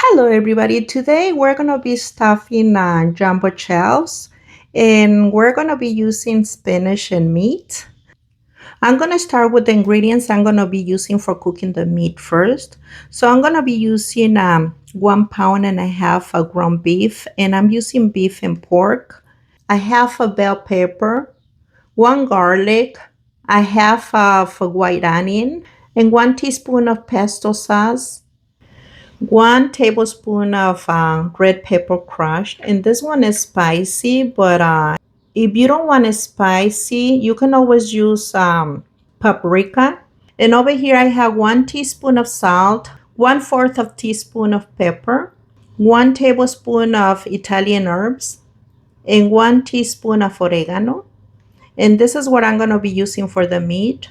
Hello everybody, today we're going to be stuffing jumbo shells and we're going to be using spinach and meat. I'm going to start with the ingredients I'm going to be using for cooking the meat first. So I'm going to be using 1.5 pounds of ground beef, and I'm using beef and pork. I have a bell pepper, one garlic, a half of a white onion, and 1 teaspoon of pesto sauce, 1 tablespoon of red pepper crushed, and this one is spicy, but if you don't want it spicy, you can always use paprika. And over here I have 1 teaspoon of salt, 1/4 of teaspoon of pepper, 1 tablespoon of Italian herbs, and 1 teaspoon of oregano. And this is what I'm going to be using for the meat.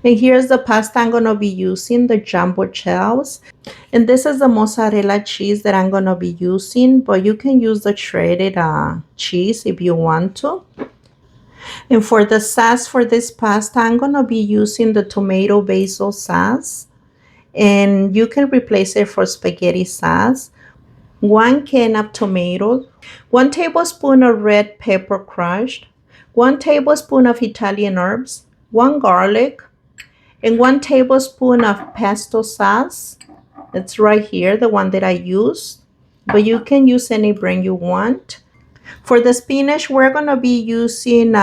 And here's the pasta I'm going to be using, the jumbo shells. And this is the mozzarella cheese that I'm going to be using, but you can use the shredded cheese if you want to. And for the sauce for this pasta, I'm going to be using the tomato basil sauce. And you can replace it for spaghetti sauce. 1 can of tomatoes, 1 tablespoon of red pepper crushed, 1 tablespoon of Italian herbs, 1 garlic, and 1 tablespoon of pesto sauce. It's right here, the one that I use, but you can use any brand you want. For the spinach, we're going to be using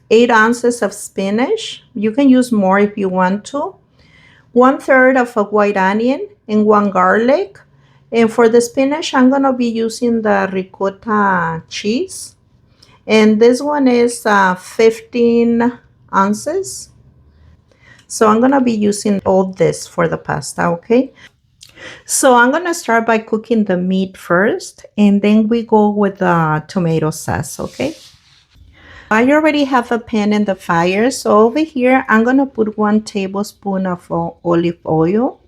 8 ounces of spinach. You can use more if you want to. 1/3 of a white onion and 1 garlic. And for the spinach, I'm going to be using the ricotta cheese. And this one is 15 ounces. So I'm going to be using all this for the pasta, okay? So I'm going to start by cooking the meat first, and then we go with the tomato sauce, okay? I already have a pan in the fire, so over here I'm going to put 1 tablespoon of olive oil.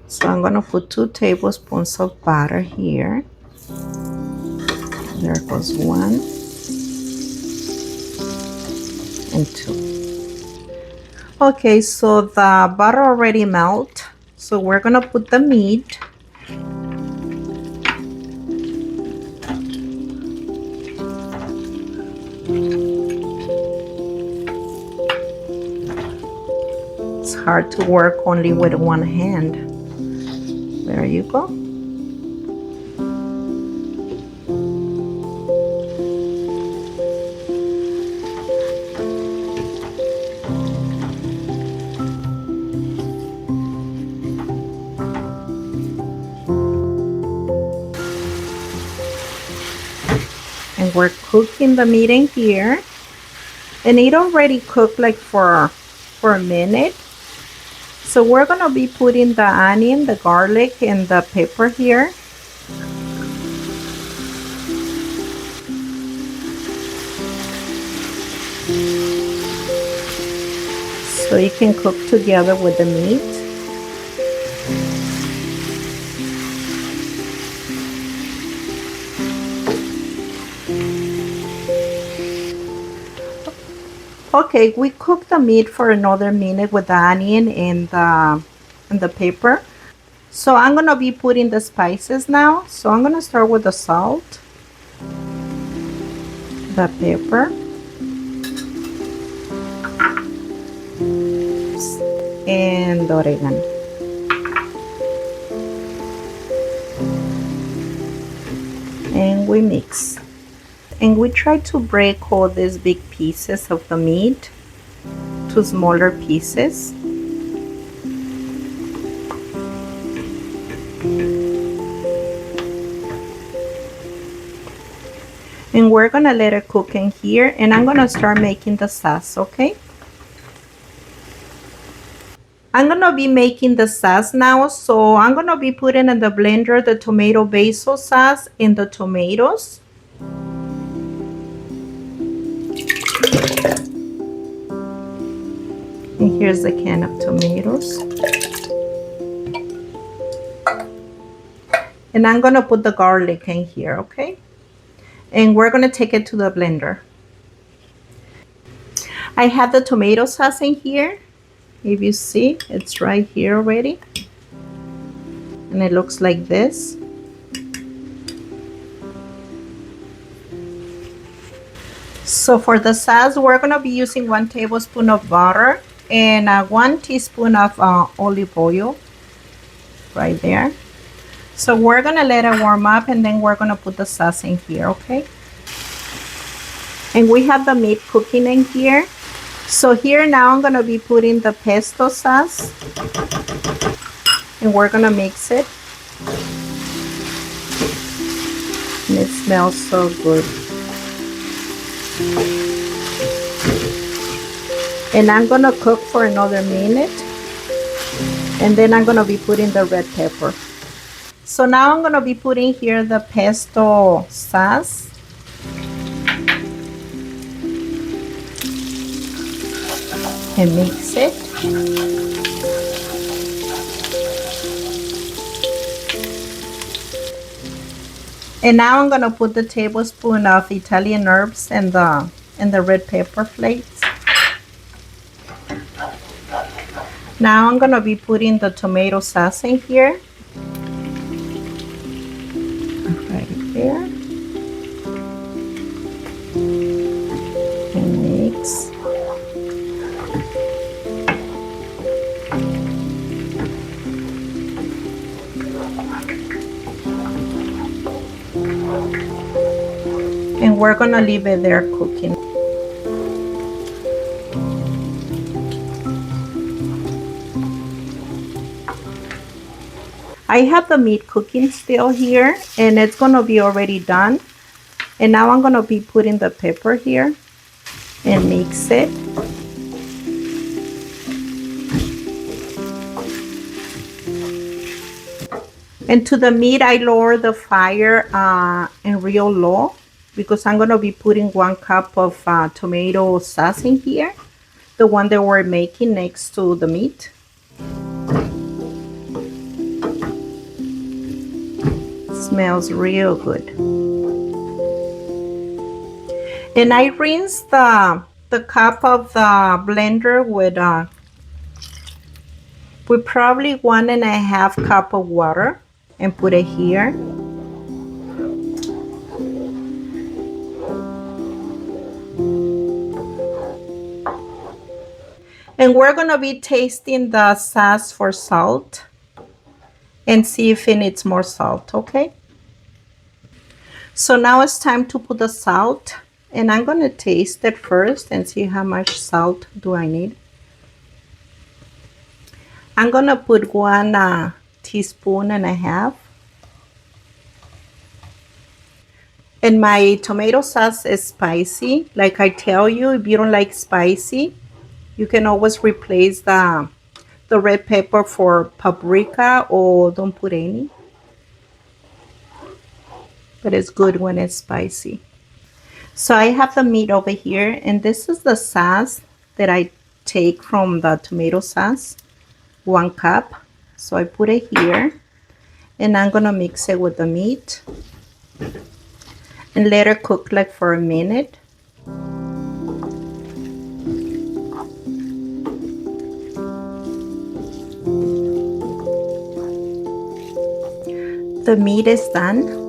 So I'm going to put 2 tablespoons of butter here. There goes 1 and 2. Okay, so the butter already melted. So we're going to put the meat. It's hard to work only with one hand. There you go. And we're cooking the meat in here, and it already cooked like for a minute. So we're gonna be putting the onion, the garlic, and the pepper here. So you can cook together with the meat. Okay, we cooked the meat for another minute with the onion and the pepper. So I'm gonna be putting the spices now. So I'm gonna start with the salt, the pepper, and the oregano. And we mix. And we try to break all these big pieces of the meat to smaller pieces. And we're gonna let it cook in here, and I'm gonna start making the sauce, okay? I'm gonna be making the sauce now, so I'm gonna be putting in the blender the tomato basil sauce and the tomatoes. And here's the can of tomatoes. And I'm gonna put the garlic in here, okay? And we're gonna take it to the blender. I have the tomato sauce in here. If you see, it's right here already. and it looks like this. So for the sauce, we're gonna be using 1 tablespoon of butter and 1 teaspoon of olive oil right there. So we're gonna let it warm up and then we're gonna put the sauce in here, okay? And we have the meat cooking in here. So here now I'm gonna be putting the pesto sauce and we're gonna mix it. And it smells so good. And I'm gonna cook for another minute and then I'm gonna be putting the red pepper. So now I'm gonna be putting here the pesto sauce. And mix it. And now I'm gonna put the tablespoon of Italian herbs and the red pepper flakes. Now I'm gonna be putting the tomato sauce in here. Right there. And mix. And we're gonna leave it there cooking. I have the meat cooking still here and it's gonna be already done. And now I'm gonna be putting the pepper here and mix it. And to the meat, I lower the fire in real low because I'm gonna be putting 1 cup of tomato sauce in here, the one that we're making next to the meat. Smells real good. And I rinse the cup of the blender with probably 1.5 cup of water and put it here. And we're gonna be tasting the sauce for salt and see if it needs more salt, okay? So now it's time to put the salt and I'm gonna taste it first and see how much salt do I need. I'm gonna put 1.5 teaspoon. And my tomato sauce is spicy. Like I tell you, if you don't like spicy, you can always replace the red pepper for paprika or don't put any. But it's good when it's spicy. So I have the meat over here and this is the sauce that I take from the tomato sauce, 1 cup. So I put it here and I'm gonna mix it with the meat and let it cook like for a minute. The meat is done.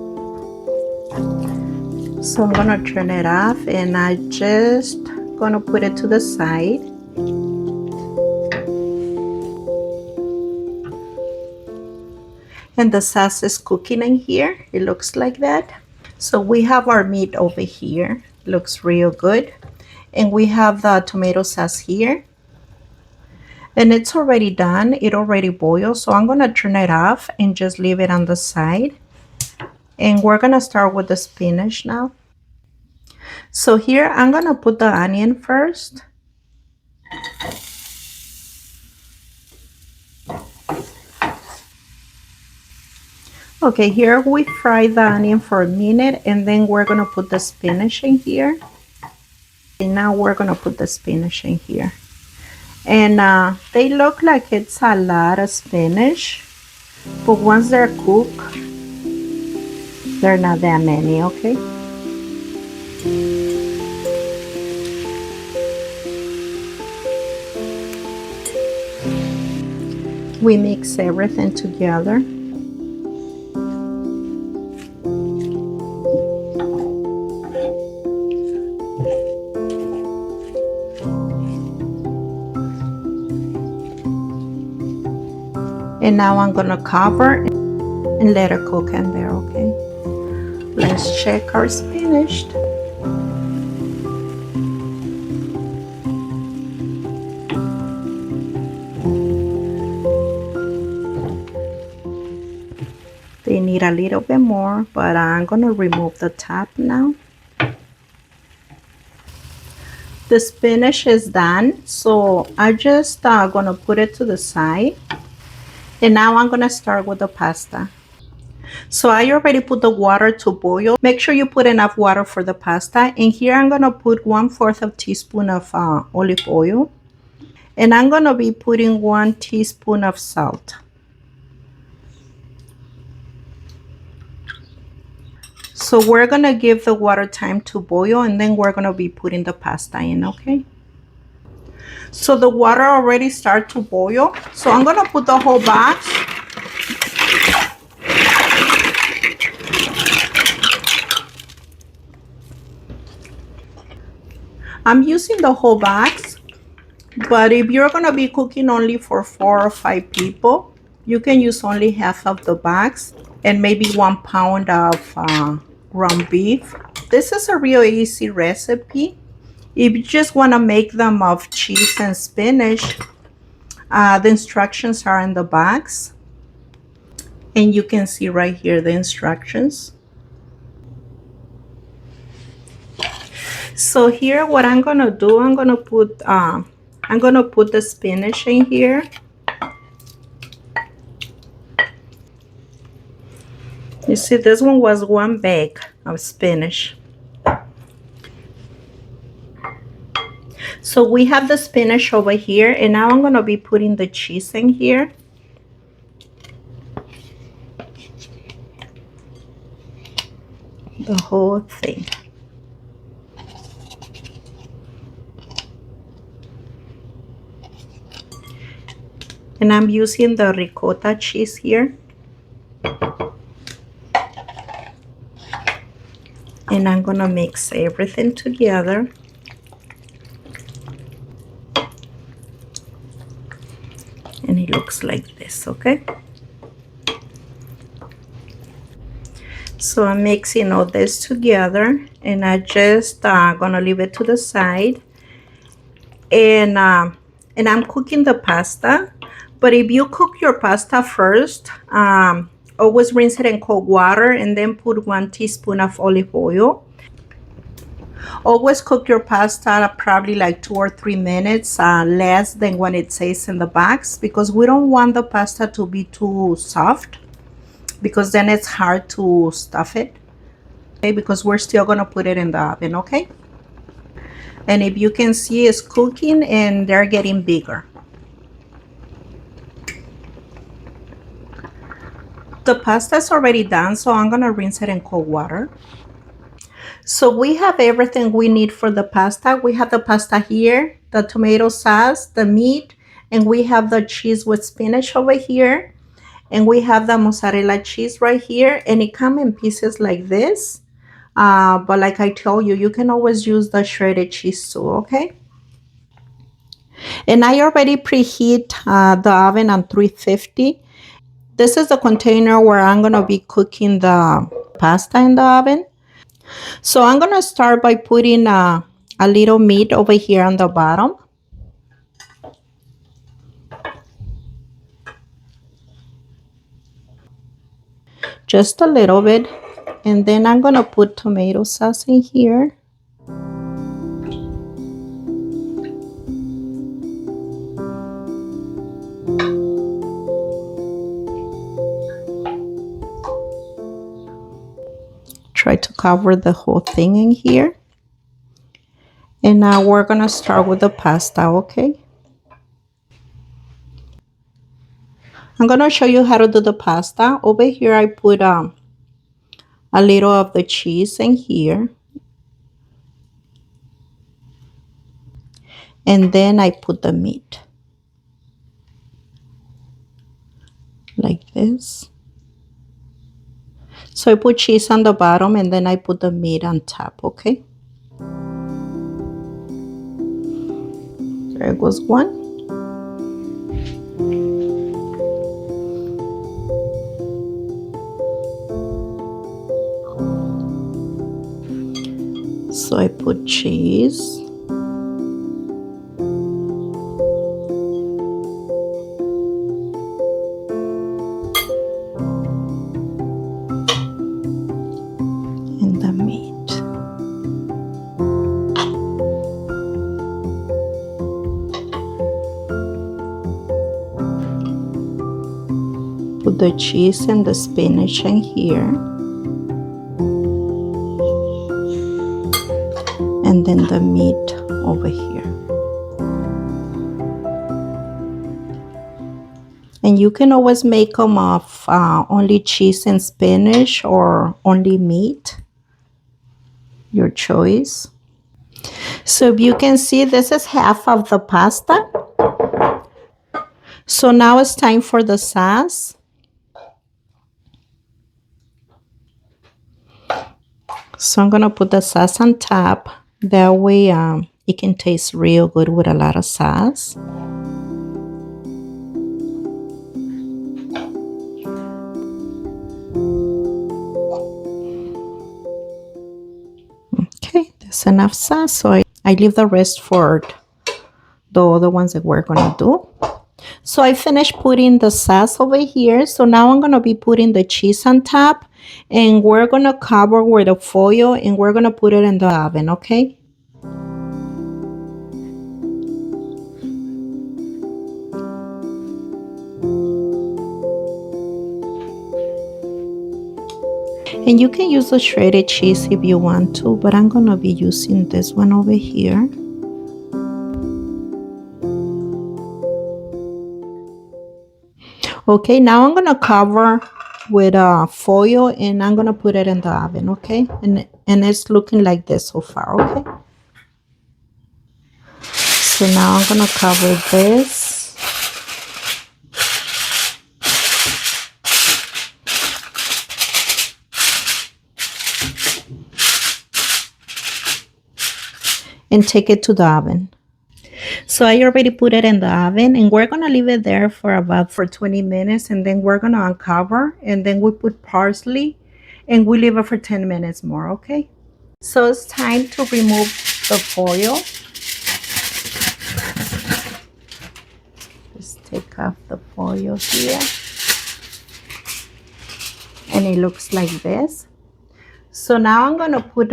So I'm gonna turn it off and I just gonna put it to the side. And the sauce is cooking in here. It looks like that. So we have our meat over here. Looks real good. And we have the tomato sauce here. And it's already done. It already boiled. So I'm gonna turn it off and just leave it on the side. And we're gonna start with the spinach now. So here I'm gonna put the onion first. Okay, here we fry the onion for a minute and then we're gonna put the spinach in here. And now we're gonna put the spinach in here. And they look like it's a lot of spinach, but once they're cooked, they're not that many, okay? We mix everything together. And now I'm gonna cover and let it cook in there, okay? Let's check our spinach. They need a little bit more, but I'm gonna remove the top now. The spinach is done, so I just gonna put it to the side. And now I'm gonna start with the pasta. So I already put the water to boil. Make sure you put enough water for the pasta. And here I'm gonna put 1/4 of teaspoon of olive oil. And I'm gonna be putting 1 teaspoon of salt. So we're gonna give the water time to boil, and then we're gonna be putting the pasta in, okay? So the water already started to boil. So I'm gonna put the whole box. I'm using the whole box, but if you're gonna be cooking only for 4 or 5 people, you can use only half of the box and maybe 1 pound of ground beef. This is a real easy recipe. If you just want to make them of cheese and spinach, the instructions are in the box, and you can see right here the instructions. So here, what I'm gonna do, I'm gonna put the spinach in here. You see, this one was 1 bag of spinach. So we have the spinach over here, and now I'm gonna be putting the cheese in here. The whole thing. And I'm using the ricotta cheese here. And I'm gonna mix everything together. And it looks like this, okay? So I'm mixing all this together, and I just gonna leave it to the side. And I'm cooking the pasta. But if you cook your pasta first, always rinse it in cold water and then put 1 teaspoon of olive oil. Always cook your pasta probably like 2 or 3 minutes less than what it says in the box, because we don't want the pasta to be too soft, because then it's hard to stuff it, okay? Because we're still gonna put it in the oven, okay? And if you can see, it's cooking and they're getting bigger. The pasta is already done, so I'm gonna rinse it in cold water. So we have everything we need for the pasta. We have the pasta here, the tomato sauce, the meat, and we have the cheese with spinach over here. And we have the mozzarella cheese right here, and it comes in pieces like this. But like I told you, you can always use the shredded cheese too, okay? And I already preheat the oven on 350. This is the container where I'm gonna be cooking the pasta in the oven. So I'm gonna start by putting a little meat over here on the bottom. Just a little bit. And then I'm gonna put tomato sauce in here. Try to cover the whole thing in here. And now we're gonna start with the pasta, okay? I'm gonna show you how to do the pasta. Over here I put a little of the cheese in here. And then I put the meat. Like this. So I put cheese on the bottom and then I put the meat on top, okay? There goes one. So I put cheese. And the meat. Put the cheese and the spinach in here. And then the meat over here. And you can always make them of only cheese and spinach or only meat. Your choice. So if you can see, this is half of the pasta. So now it's time for the sauce. So I'm gonna put the sauce on top. That way it can taste real good with a lot of sauce. Okay, that's enough sauce. So I leave the rest for the other ones that we're gonna do. So I finished putting the sauce over here. So now I'm gonna be putting the cheese on top, and we're gonna cover with a foil, and we're gonna put it in the oven, okay? And you can use the shredded cheese if you want to, but I'm gonna be using this one over here. Okay, now I'm gonna cover with a foil, and I'm gonna put it in the oven, okay? And it's looking like this so far, okay? So now I'm gonna cover this. And take it to the oven. So I already put it in the oven, and we're gonna leave it there for about 20 minutes, and then we're gonna uncover, and then we put parsley, and we leave it for 10 minutes more, okay? So it's time to remove the foil. Just take off the foil here. And it looks like this. So now I'm gonna put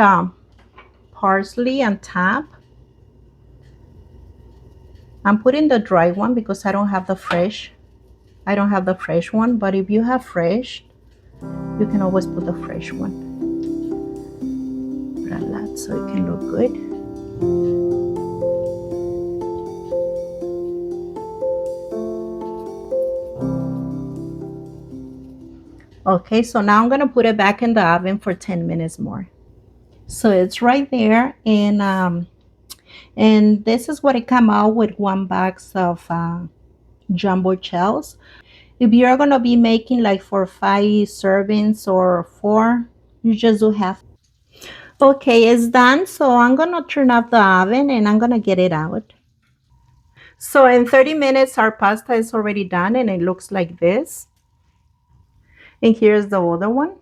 parsley on top. I'm putting the dry one because I don't have the fresh. I don't have the fresh one, but if you have fresh, you can always put the fresh one. Put a lot so it can look good. Okay, so now I'm gonna put it back in the oven for 10 minutes more. So it's right there, and this is what it come out with, one box of jumbo shells. If you're gonna be making like for 5 servings or 4, you just do half. Okay, it's done. So I'm gonna turn off the oven, and I'm gonna get it out. So in 30 minutes, our pasta is already done, and it looks like this. And here's the other one.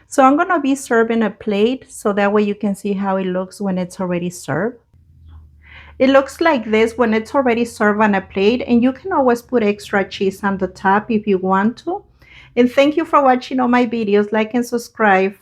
So I'm gonna be serving a plate, so that way you can see how it looks when it's already served. It looks like this when it's already served on a plate, and you can always put extra cheese on the top if you want to. And thank you for watching all my videos. Like and subscribe.